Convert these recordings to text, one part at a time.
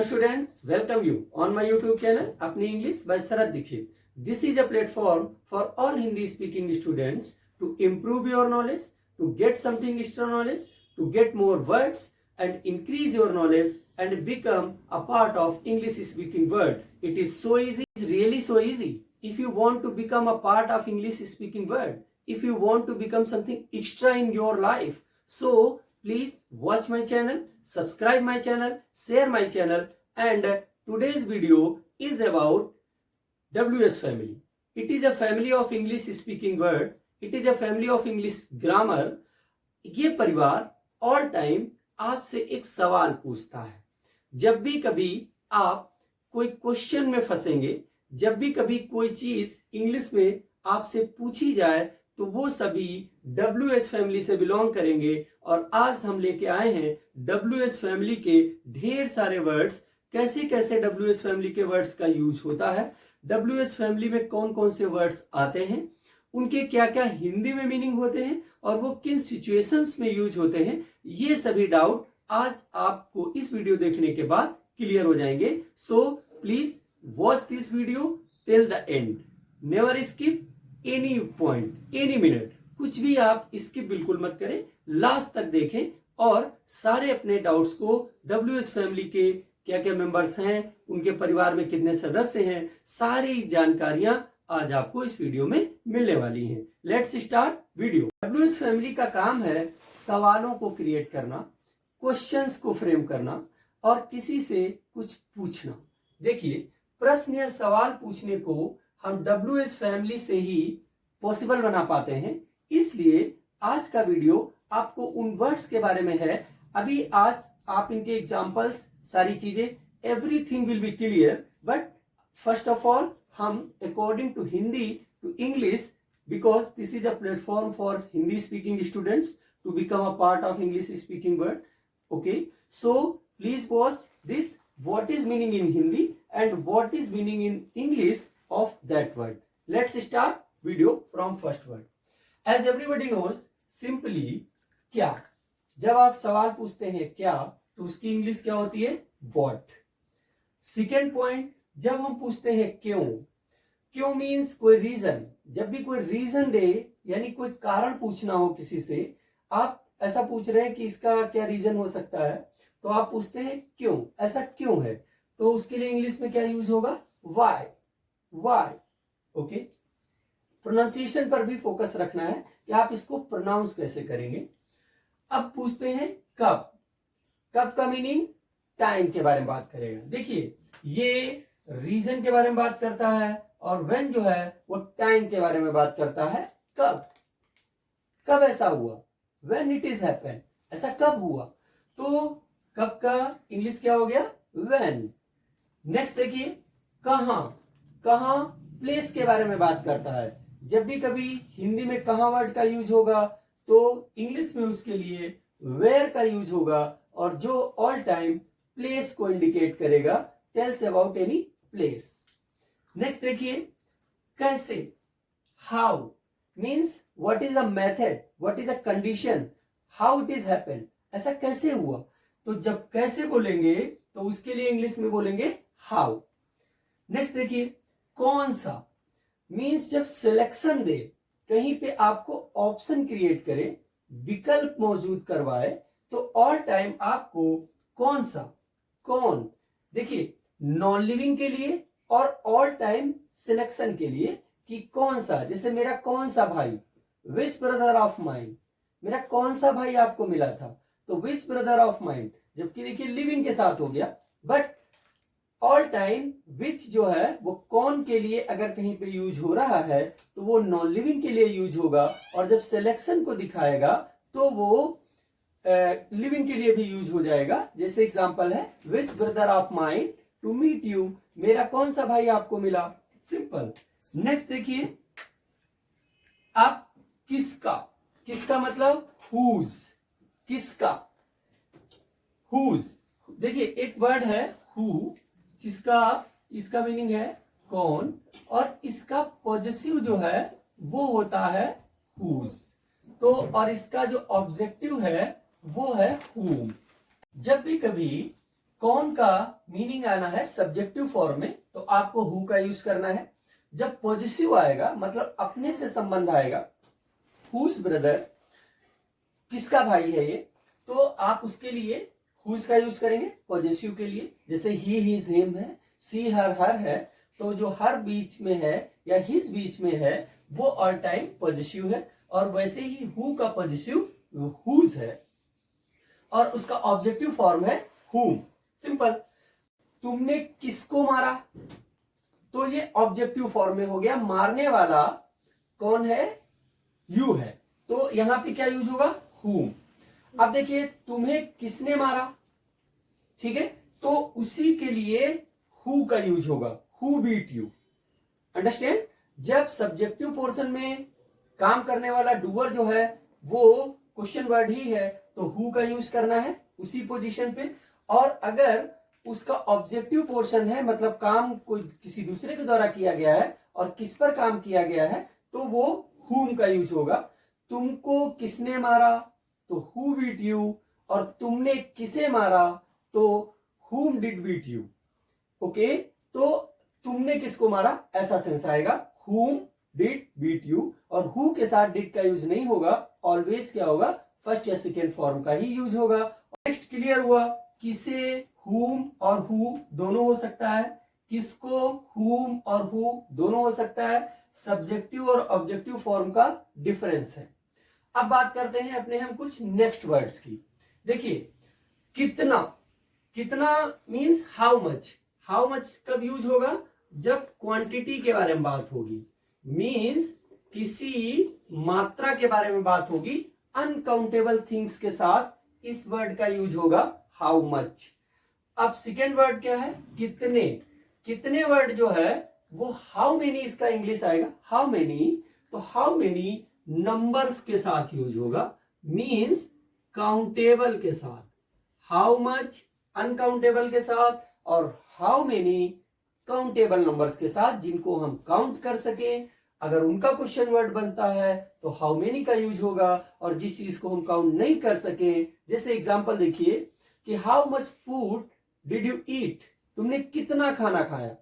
Students, welcome you on my YouTube channel Apni English by Sharad Dixit. This is a platform for all Hindi speaking students to improve your knowledge, to get something extra knowledge, to get more words and increase your knowledge and become a part of English speaking world. It is so easy, it's really so easy. If you want to become a part of English speaking world, if you want to become something extra in your life, so please watch my channel, subscribe my channel, share my channel, and today's video is about WS family. It is a family of English speaking word. It is a family of English grammar. ये परिवार all time आपसे एक सवाल पूछता है. जब भी कभी आप कोई क्वेश्चन में फंसेंगे, जब भी कभी कोई चीज इंग्लिश में आपसे पूछी जाए, तो वो सभी WH फैमिली से बिलोंग करेंगे. और आज हम लेके आए हैं WH फैमिली के ढेर सारे वर्ड्स. कैसे कैसे WH फैमिली के वर्ड्स का यूज होता है, WH फैमिली में कौन कौन से वर्ड्स आते हैं, उनके क्या क्या हिंदी में मीनिंग होते हैं और वो किन सिचुएशंस में यूज होते हैं, ये सभी डाउट आज आपको इस वीडियो देखने के बाद क्लियर हो जाएंगे. सो please watch this video till the end. Never skip any point, any minute. कुछ भी आप स्किप बिल्कुल मत करें, लास्ट तक देखें और सारे अपने डाउट्स को WH फैमिली के क्या क्या मेंबर्स हैं, उनके परिवार में कितने सदस्य हैं, सारी जानकारियां आज आपको इस वीडियो में मिलने वाली हैं. Let's start video. WH family का काम है सवालों को क्रिएट करना, क्वेश्चंस को फ्रेम करना और किसी से कुछ पूछना. देखिए, प्रश्न या सवाल पूछने को हम WH फैमिली से ही पॉसिबल बना पाते हैं. इसलिए आज का वीडियो आपको उन वर्ड्स के बारे में है. अभी आज आप इनके एग्जांपल्स, सारी चीजें, everything will be clear. But first of all हम according to Hindi to English, because this is a platform for Hindi speaking students to become a part of English speaking world. Okay, so please watch this. What is meaning in Hindi and what is meaning in English of that word. Let's start video from first word. As everybody knows, simply क्या. जब आप सवाल पूछते हैं क्या, तो उसकी English क्या होती है? What. सेकेंड पॉइंट, जब हम पूछते हैं क्यों, क्यों मीन्स कोई रीजन. जब भी कोई रीजन दे, यानी कोई कारण पूछना हो किसी से, आप ऐसा पूछ रहे हैं कि इसका क्या रीजन हो सकता है, तो आप पूछते हैं क्यों, ऐसा क्यों है, तो उसके लिए इंग्लिश में क्या यूज होगा? वाई. वाई. ओके, प्रोनाउंसिएशन पर भी फोकस रखना है कि आप इसको प्रोनाउंस कैसे करेंगे. अब पूछते हैं कब. कब का मीनिंग टाइम के बारे में बात करेगा. देखिए, ये रीजन के बारे में बात करता है और व्हेन जो है वो टाइम के बारे में बात करता है. कब, कब ऐसा हुआ, व्हेन इट इज हैपन, ऐसा कब हुआ. तो कब का इंग्लिश क्या हो गया? व्हेन. नेक्स्ट देखिए, कहां. कहां प्लेस के बारे में बात करता है. जब भी कभी हिंदी में कहां वर्ड का यूज होगा, तो इंग्लिश में उसके लिए वेयर का यूज होगा, और जो ऑल टाइम प्लेस को इंडिकेट करेगा, tells about any place. Next देखिए, कैसे. How means what is a method, what is a condition, how it is happen, ऐसा कैसे हुआ. तो जब कैसे बोलेंगे तो उसके लिए इंग्लिश में बोलेंगे हाउ. नेक्स्ट देखिए, कौन सा मीन्स जब सिलेक्शन दे, कहीं पे आपको ऑप्शन क्रिएट करे, विकल्प मौजूद करवाए, तो ऑल टाइम आपको कौन सा, कौन. देखिए, नॉन लिविंग के लिए और ऑल टाइम सिलेक्शन के लिए कि कौन सा. जैसे मेरा कौन सा भाई, विच ब्रदर ऑफ माइन, मेरा कौन सा भाई आपको मिला था, तो विच ब्रदर ऑफ माइंड. जबकि देखिए लिविंग के साथ हो गया, बट ऑल टाइम विच जो है वो कौन के लिए अगर कहीं पे यूज हो रहा है, तो वो नॉन लिविंग के लिए यूज होगा. और जब सिलेक्शन को दिखाएगा तो वो लिविंग के लिए भी यूज हो जाएगा. जैसे एग्जांपल है, which brother of mind to meet you, मेरा कौन सा भाई आपको मिला. सिंपल. नेक्स्ट देखिए, आप किसका. किसका मतलब हुज. किसका, हुज. देखिए, एक वर्ड है हु, जिसका इसका मीनिंग है कौन, और इसका पॉजेसिव जो है वो होता है हुज. तो और इसका जो ऑब्जेक्टिव है वो है whom. जब भी कभी कौन का मीनिंग आना है सब्जेक्टिव फॉर्म में, तो आपको हु का यूज करना है। जब पॉजिटिव आएगा मतलब अपने से संबंध आएगा, हुज ब्रदर, किसका भाई है ये, तो आप उसके लिए हुज का यूज करेंगे पॉजिटिव के लिए। जैसे ही, हिज, हिम है, सी, हर है, तो जो हर बीच में है या हिज बीच में है वो ऑल टाइम पॉजिटिव है। और वैसे ही हु का पॉजिटिव हुज है और उसका ऑब्जेक्टिव फॉर्म है हुम। सिंपल। तुमने किसको मारा, तो ये ऑब्जेक्टिव फॉर्म में हो गया। मारने वाला कौन है, यू है, तो यहां पे क्या यूज होगा, हुम। अब देखिए तुम्हें किसने मारा, ठीक है, तो उसी के लिए हु का यूज होगा, हु बीट यू। अंडरस्टैंड। जब सब्जेक्टिव पोर्शन में काम करने वाला डूअर जो है वो क्वेश्चन वर्ड ही है तो हु का यूज करना है उसी पोजीशन पे। और अगर उसका ऑब्जेक्टिव पोर्शन है मतलब काम कोई किसी दूसरे के द्वारा किया गया है और किस पर काम किया गया है तो वो हुम का यूज होगा। तुमको किसने मारा तो हु बीट यू, और तुमने किसे मारा तो हुम डिड बीट यू। ओके, तो तुमने किसको मारा ऐसा सेंस आएगा, हुम डिड बीट यू। और हु के साथ डिड का यूज नहीं होगा, ऑलवेज क्या होगा, फर्स्ट या सेकेंड फॉर्म का ही यूज होगा। नेक्स्ट क्लियर हुआ, किसे हुम और हु दोनों हो सकता है, किसको हुम और हु दोनों हो सकता है। सब्जेक्टिव और ऑब्जेक्टिव फॉर्म का डिफरेंस है। अब बात करते हैं अपने हम कुछ नेक्स्ट वर्ड्स की। देखिए कितना, कितना means how much. How much कब यूज होगा, जब क्वांटिटी के बारे में बात होगी, मीन्स किसी मात्रा के बारे में बात होगी, अनकाउंटेबल थिंग्स के साथ इस वर्ड का यूज होगा हाउ मच। अब सेकेंड वर्ड क्या है, कितने। कितने वर्ड जो है वो हाउ मेनी इसका इंग्लिश आएगा, हाउ मेनी, तो हाउ मेनी नंबर्स के साथ यूज होगा, मीन्स काउंटेबल के साथ। हाउ मच अनकाउंटेबल के साथ और हाउ मेनी काउंटेबल नंबर्स के साथ जिनको हम काउंट कर सके। अगर उनका क्वेश्चन वर्ड बनता है तो हाउ मेनी का यूज होगा। और जिस चीज को हम काउंट नहीं कर सके, जैसे एग्जांपल देखिए कि how much food did you eat, तुमने कितना खाना खाया,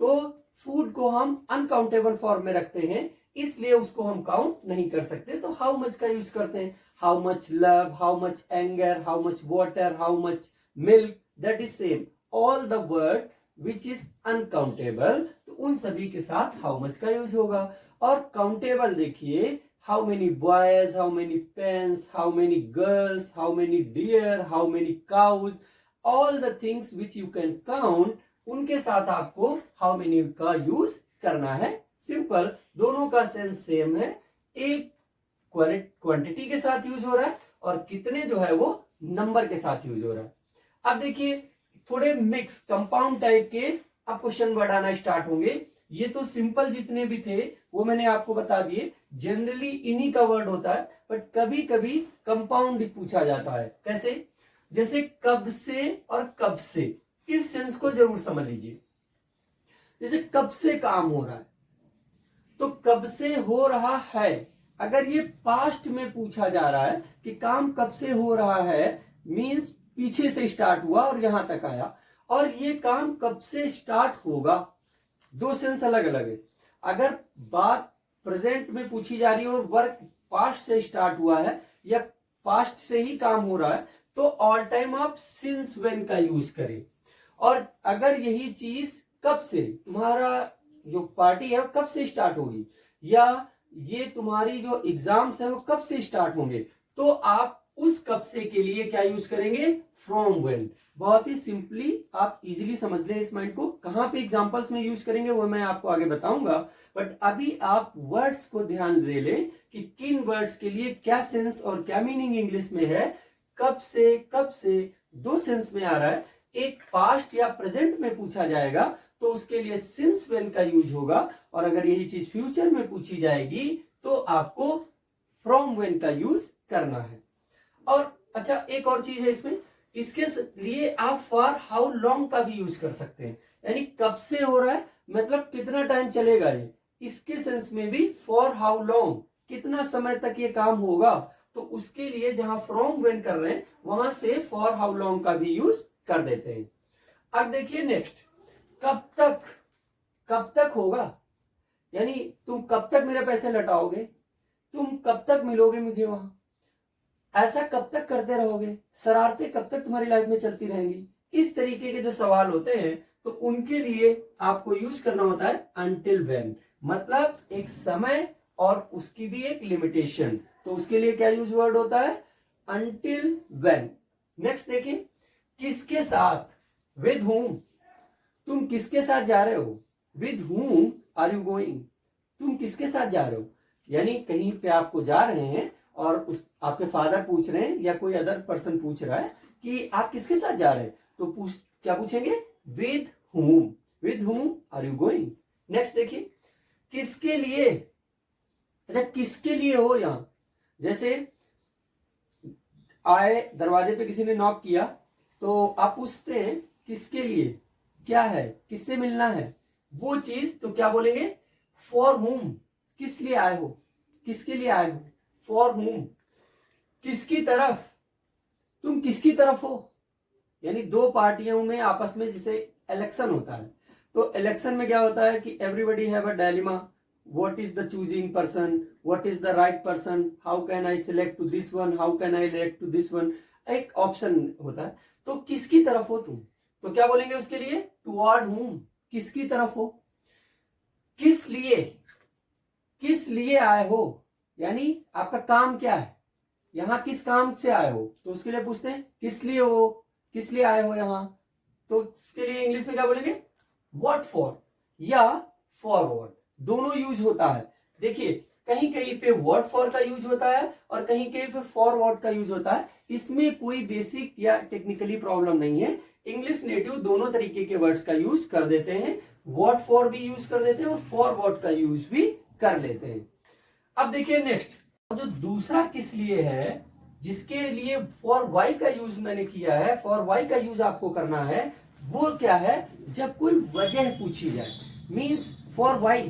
तो फूड को हम अनकाउंटेबल फॉर्म में रखते हैं इसलिए उसको हम काउंट नहीं कर सकते, तो हाउ मच का यूज करते हैं। How much love, how much anger, how much water, how much milk, that is same. All the word which is uncountable, तो उन सभी के साथ हाउ मच का यूज होगा। और काउंटेबल देखिए, how many boys, how many pens, how many girls, how many deer, how many cows, all the things which you can count, उनके साथ आपको हाउ मेनी का यूज करना है। सिंपल, दोनों का सेंस सेम है, एक क्वांटिटी के साथ यूज हो रहा है और कितने जो है वो नंबर के साथ यूज हो रहा है। अब देखिए थोड़े मिक्स कंपाउंड टाइप के अब क्वेश्चन वर्ड आना स्टार्ट होंगे। ये तो सिंपल जितने भी थे वो मैंने आपको बता दिए, जनरली इन्हीं का वर्ड होता है, बट कभी कभी कंपाउंड पूछा जाता है। कैसे, जैसे कब से और कब से, इस सेंस को जरूर समझ लीजिए। जैसे कब से काम हो रहा है, तो कब से हो रहा है, अगर ये पास्ट में पूछा जा रहा है कि काम कब से हो रहा है, मींस पीछे से स्टार्ट हुआ और यहां तक आया, और ये काम कब से स्टार्ट होगा, दो सेंस अलग अलग है। अगर बात प्रेजेंट में पूछी जा रही है और वर्क पास्ट से स्टार्ट हुआ है या पास्ट से ही काम हो रहा है, तो ऑल टाइम आप सिंस व्हेन का यूज करें। और अगर यही चीज कब से, तुम्हारा जो पार्टी है वो कब से स्टार्ट होगी, या ये तुम्हारी जो एग्जाम्स है वो कब से स्टार्ट होंगे, तो आप उस कब से के लिए क्या यूज करेंगे, फ्रॉम व्हेन। बहुत ही सिंपली आप इजीली समझ लें इस माइंड को। कहां पे एग्जांपल्स में यूज करेंगे वो मैं आपको आगे बताऊंगा, बट अभी आप वर्ड्स को ध्यान दे लें कि किन वर्ड्स के लिए क्या सेंस और क्या मीनिंग इंग्लिश में है। कब से दो सेंस में आ रहा है, एक पास्ट या प्रेजेंट में पूछा जाएगा तो उसके लिए सिंस व्हेन का यूज होगा, और अगर यही चीज फ्यूचर में पूछी जाएगी तो आपको फ्रॉम व्हेन का यूज करना है। और अच्छा एक और चीज है इसमें, इसके लिए आप फॉर हाउ लॉन्ग का भी यूज कर सकते हैं, यानी कब से हो रहा है मतलब कितना टाइम चलेगा ये, इसके सेंस में भी फॉर हाउ लॉन्ग, कितना समय तक ये काम होगा, तो उसके लिए जहां फ्रॉम व्हेन कर रहे हैं वहां से फॉर हाउ लॉन्ग का भी यूज कर देते हैं। अब देखिए नेक्स्ट, कब तक होगा, यानी तुम कब तक मेरे पैसे लौटाओगे, तुम कब तक मिलोगे मुझे वहां, ऐसा कब तक करते रहोगे, शरारतें कब तक तुम्हारी लाइफ में चलती रहेंगी। इस तरीके के जो सवाल होते हैं तो उनके लिए आपको यूज करना होता है अनटिल व्हेन, मतलब एक समय और उसकी भी एक लिमिटेशन। तो उसके लिए क्या यूज वर्ड होता है, अनटिल व्हेन। नेक्स्ट देखिए, किसके साथ, विद whom, तुम किसके साथ जा रहे हो, with whom are you going, तुम किसके साथ जा रहे हो, यानी कहीं पे आपको जा रहे हैं और उस आपके फादर पूछ रहे हैं या कोई अदर पर्सन पूछ रहा है कि आप किसके साथ जा रहे हैं, तो क्या पूछेंगे, with whom are you going. Next देखिए, किसके लिए, अच्छा किसके लिए हो, यहां जैसे आए, दरवाजे पे किसी ने नॉक किया तो आप पूछते हैं किसके लिए, क्या है, किससे मिलना है, वो चीज, तो क्या बोलेंगे, फॉर whom, किस लिए आए हो, किसके लिए आए हो, फॉर whom। किसकी तरफ, तुम किसकी तरफ हो, यानी दो पार्टियों में आपस में जैसे इलेक्शन होता है, तो इलेक्शन में क्या होता है कि everybody have a dilemma, what is the choosing person, what is the right person, how can I select to this one, how can I select to this one, एक ऑप्शन होता है। तो किसकी तरफ हो तुम, तो क्या बोलेंगे उसके लिए, टुवर्ड whom, किसकी तरफ हो। किस लिए आए हो, यानी आपका काम क्या है, यहां किस काम से आए हो, तो उसके लिए पूछते हैं किस लिए हो, किस लिए आए हो यहां, तो इसके लिए इंग्लिश में क्या बोलेंगे, व्हाट फॉर या फॉरवर्ड, दोनों यूज होता है। देखिए कहीं कहीं पे वर्ड फॉर का यूज होता है और कहीं कहीं पे फॉरवर्ड का यूज होता है, इसमें कोई बेसिक या टेक्निकली प्रॉब्लम नहीं है। इंग्लिश नेटिव दोनों तरीके के वर्ड्स का यूज कर देते हैं, वर्ड फॉर भी यूज कर देते हैं और फॉरवर्ड का यूज भी कर लेते हैं। अब देखिए नेक्स्ट, जो दूसरा किस लिए है, जिसके लिए फॉर वाई का यूज मैंने किया है, फॉर वाई का यूज आपको करना है, वो क्या है, जब कोई वजह पूछी जाए, मीन्स फॉर वाई,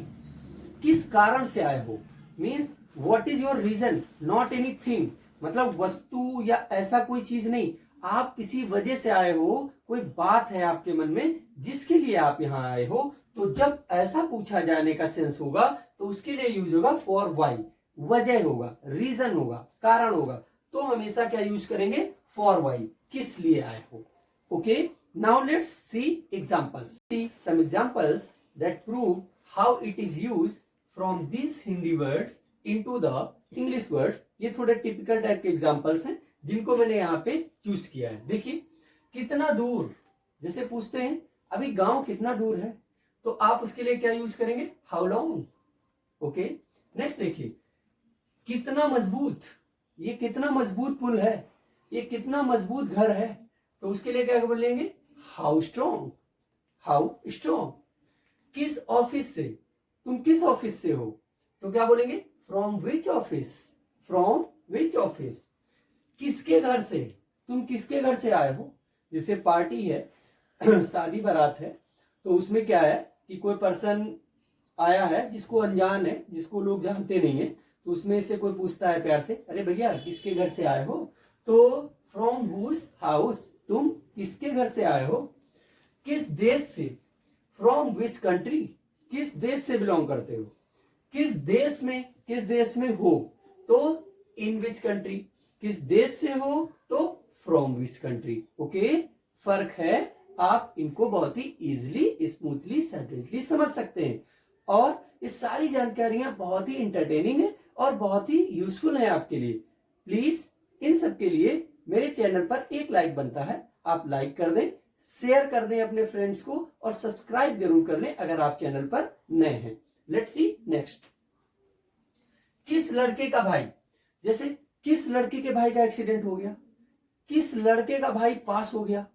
किस कारण से आए हो, means what is your reason, not anything, मतलब वस्तु या ऐसा कोई चीज नहीं, आप किसी वजह से आए हो, कोई बात है आपके मन में जिसके लिए आप यहां आए हो, तो जब ऐसा पूछा जाने का सेंस होगा तो उसके लिए यूज होगा फॉर वाई, वजह होगा, रीजन होगा, कारण होगा, तो हमेशा क्या यूज करेंगे, फॉर वाई, किस लिए आए हो। Okay, now let's see examples, see some examples that prove how it is used from this Hindi words into the English words. ये थोड़े टिपिकल टाइप के एग्जांपल्स हैं जिनको मैंने यहाँ पे चूज किया है। देखिए, कितना दूर, जैसे पूछते हैं अभी गांव कितना दूर है, तो आप उसके लिए क्या यूज करेंगे, हाउ लॉन्ग। ओके, नेक्स्ट देखिए, कितना मजबूत, ये कितना मजबूत पुल है, ये कितना मजबूत घर है, तो उसके लिए क्या बोलेंगे, हाउ स्ट्रॉन्ग, हाउ स्ट्रॉन्ग। किस ऑफिस से, तुम किस ऑफिस से हो, तो क्या बोलेंगे, from which office, from which office. किसके घर से, तुम किसके घर से आए हो, जैसे पार्टी है शादी बारात है, तो उसमें क्या है कि कोई पर्सन आया है जिसको अनजान है, जिसको लोग जानते नहीं है, तो उसमें से कोई पूछता है प्यार से, अरे भैया किसके घर से आए हो, तो फ्रॉम हुज हाउस, तुम किसके घर से आए हो। किस देश से, फ्रॉम विच कंट्री, किस देश से बिलोंग करते हो। किस देश में हो, तो इन विच कंट्री, किस देश से हो तो फ्रॉम विच कंट्री। ओके, फर्क है, आप इनको बहुत ही इजिली, स्मूथली, सर्टेनली समझ सकते हैं, और ये सारी जानकारियां बहुत ही इंटरटेनिंग है और बहुत ही यूजफुल है आपके लिए। प्लीज इन सब के लिए मेरे चैनल पर एक लाइक बनता है, आप लाइक कर दें, शेयर कर दें अपने फ्रेंड्स को, और सब्सक्राइब जरूर कर लें अगर आप चैनल पर नए हैं। लेट्स सी नेक्स्ट, किस लड़के का भाई, जैसे किस लड़के के भाई का एक्सीडेंट हो गया, किस लड़के का भाई पास हो गया,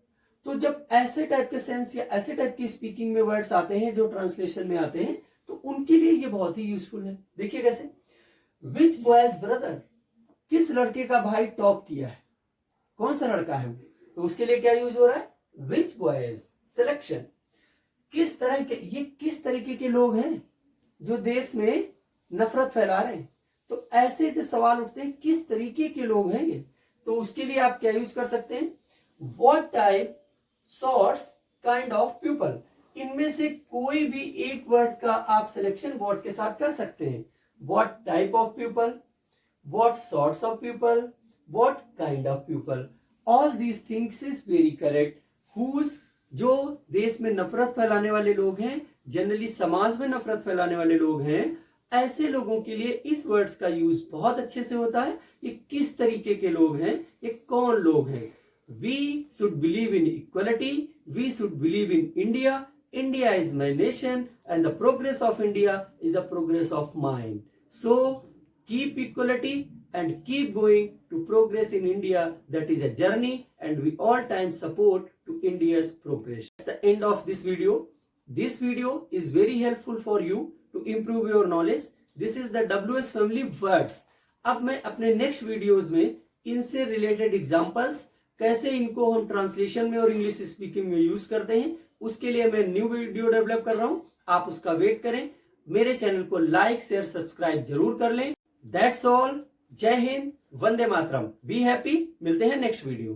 तो जब ऐसे टाइप के सेंस या ऐसे टाइप की स्पीकिंग में वर्ड्स आते हैं जो ट्रांसलेशन में आते हैं, तो उनके लिए ये बहुत ही यूजफुल है। देखिए कैसे, विच बॉयज ब्रदर, किस लड़के का भाई टॉप किया है, कौन सा लड़का है वो, तो उसके लिए क्या यूज हो रहा है, विच बॉयज सिलेक्शन। किस तरह के, ये किस तरीके के लोग हैं जो देश में नफरत फैला रहे हैं, तो ऐसे जब सवाल उठते हैं किस तरीके के लोग हैं ये, तो उसके लिए आप क्या यूज कर सकते हैं, what type sorts, kind of people. इनमें से कोई भी एक वर्ड का आप सिलेक्शन व्हाट के साथ कर सकते हैं। What type of people, what sorts of people, what kind of people, all these things is very correct. Whose, जो देश में नफरत फैलाने वाले लोग हैं, जनरली समाज में नफरत फैलाने वाले लोग हैं, ऐसे लोगों के लिए इस वर्ड्स का यूज बहुत अच्छे से होता है। ये किस तरीके के लोग हैं, ये कौन लोग हैं। We should believe in equality, we should believe in India, India is my nation and the progress of India is the progress of mind. So keep equality and keep going to progress in India. That is a journey and we all time support to India's progress. That's the end of this video. This video is very helpful for you to improve your knowledge. This is the WS Family words. अब मैं अपने next videos में इनसे related examples, कैसे इनको हम translation में और इंग्लिश स्पीकिंग में यूज करते हैं, उसके लिए मैं न्यू वीडियो डेवलप कर रहा हूं। आप उसका वेट करें। मेरे चैनल को लाइक, शेयर, सब्सक्राइब जरूर कर लें। That's all. जय हिंद, वंदे मातरम। Be happy. मिलते हैं नेक्स्ट वीडियो।